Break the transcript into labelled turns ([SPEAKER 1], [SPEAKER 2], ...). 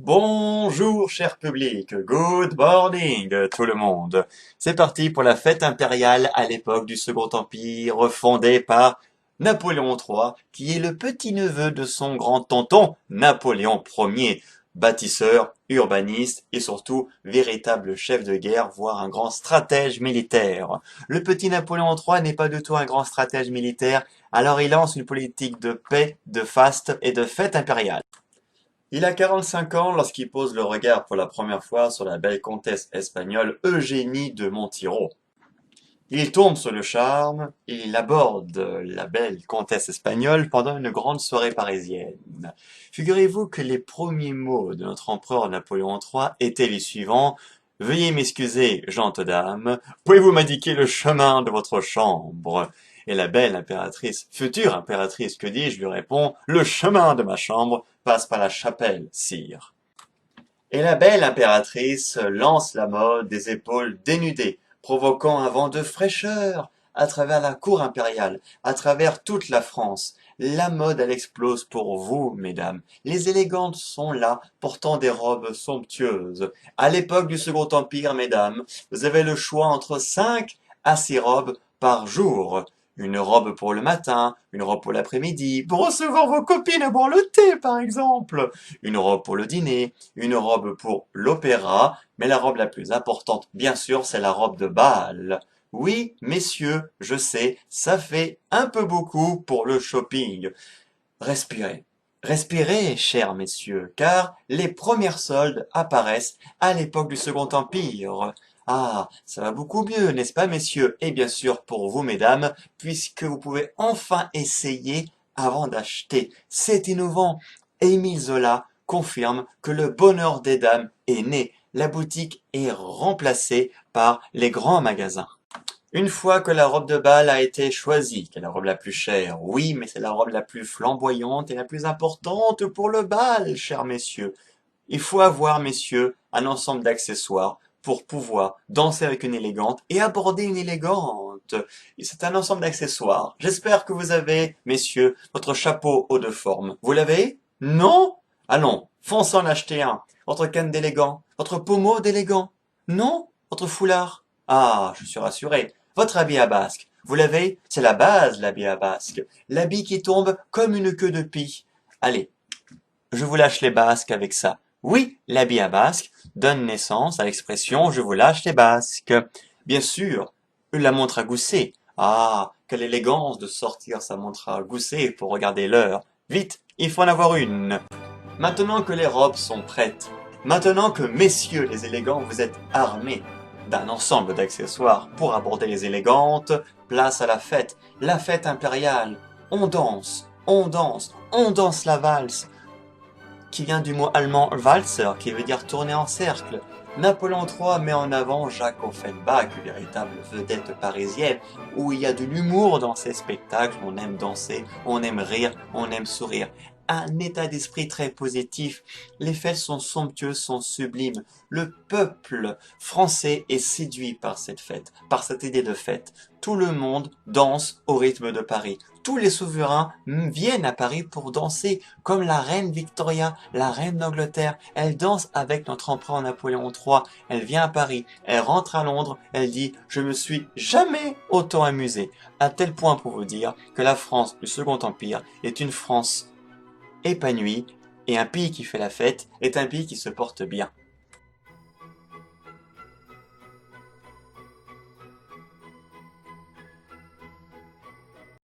[SPEAKER 1] Bonjour cher public, good morning tout le monde. C'est parti pour la fête impériale à l'époque du Second Empire fondée par Napoléon III, qui est le petit-neveu de son grand-tonton Napoléon Ier, bâtisseur, urbaniste et surtout véritable chef de guerre, voire un grand stratège militaire. Le petit Napoléon III n'est pas du tout un grand stratège militaire, alors il lance une politique de paix, de faste et de fête impériale. Il a 45 ans lorsqu'il pose le regard pour la première fois sur la belle comtesse espagnole Eugénie de Montijo. Il tombe sur le charme et il aborde la belle comtesse espagnole pendant une grande soirée parisienne. Figurez-vous que les premiers mots de notre empereur Napoléon III étaient les suivants: Veuillez m'excuser, gentes dames, pouvez-vous m'indiquer le chemin de votre chambre? Et la belle impératrice, future impératrice, que dis-je, lui répond: Le chemin de ma chambre passe par la chapelle, sire. Et la belle impératrice lance la mode des épaules dénudées, provoquant un vent de fraîcheur à travers la cour impériale, à travers toute la France. La mode, elle explose pour vous, mesdames. Les élégantes sont là, portant des robes somptueuses. À l'époque du Second Empire, mesdames, vous avez le choix entre 5 à 6 robes par jour. Une robe pour le matin, une robe pour l'après-midi, pour recevoir vos copines boire le thé, par exemple. Une robe pour le dîner, une robe pour l'opéra, mais la robe la plus importante, bien sûr, c'est la robe de bal. Oui, messieurs, je sais, ça fait un peu beaucoup pour le shopping. Respirez. Respirez, chers messieurs, car les premières soldes apparaissent à l'époque du Second Empire. Ah, ça va beaucoup mieux, n'est-ce pas, messieurs? Et bien sûr pour vous, mesdames, puisque vous pouvez enfin essayer avant d'acheter. C'est innovant. Émile Zola confirme que le bonheur des dames est né. La boutique est remplacée par les grands magasins. Une fois que la robe de bal a été choisie, qui est la robe la plus chère, oui, mais c'est la robe la plus flamboyante et la plus importante pour le bal, chers messieurs. Il faut avoir, messieurs, un ensemble d'accessoires pour pouvoir danser avec une élégante et aborder une élégante. Et c'est un ensemble d'accessoires. J'espère que vous avez, messieurs, votre chapeau haut de forme. Vous l'avez? Non? Allons, foncez en acheter un. Votre canne d'élégant, votre pommeau d'élégant. Non? Votre foulard? Ah, je suis rassuré. Votre habit à basque. Vous l'avez? C'est la base, l'habit à basque. L'habit qui tombe comme une queue de pie. Allez, je vous lâche les basques avec ça. Oui, l'habit à basque donne naissance à l'expression je vous lâche les basques. Bien sûr, la montre à gousset. Ah, quelle élégance de sortir sa montre à gousset pour regarder l'heure. Vite, il faut en avoir une. Maintenant que les robes sont prêtes, maintenant que messieurs les élégants vous êtes armés d'un ensemble d'accessoires pour aborder les élégantes, place à la fête impériale. On danse, on danse, on danse la valse, qui vient du mot allemand Walzer, qui veut dire tourner en cercle. Napoléon III met en avant Jacques Offenbach, véritable vedette parisienne, où il y a de l'humour dans ses spectacles, on aime danser, on aime rire, on aime sourire. Un état d'esprit très positif. Les fêtes sont somptueuses, sont sublimes. Le peuple français est séduit par cette fête, par cette idée de fête. Tout le monde danse au rythme de Paris. Tous les souverains viennent à Paris pour danser, comme la reine Victoria, la reine d'Angleterre. Elle danse avec notre empereur Napoléon III. Elle vient à Paris, elle rentre à Londres, elle dit « Je me suis jamais autant amusée ». À tel point pour vous dire que la France du Second Empire est une France épanouie, et un pays qui fait la fête est un pays qui se porte bien.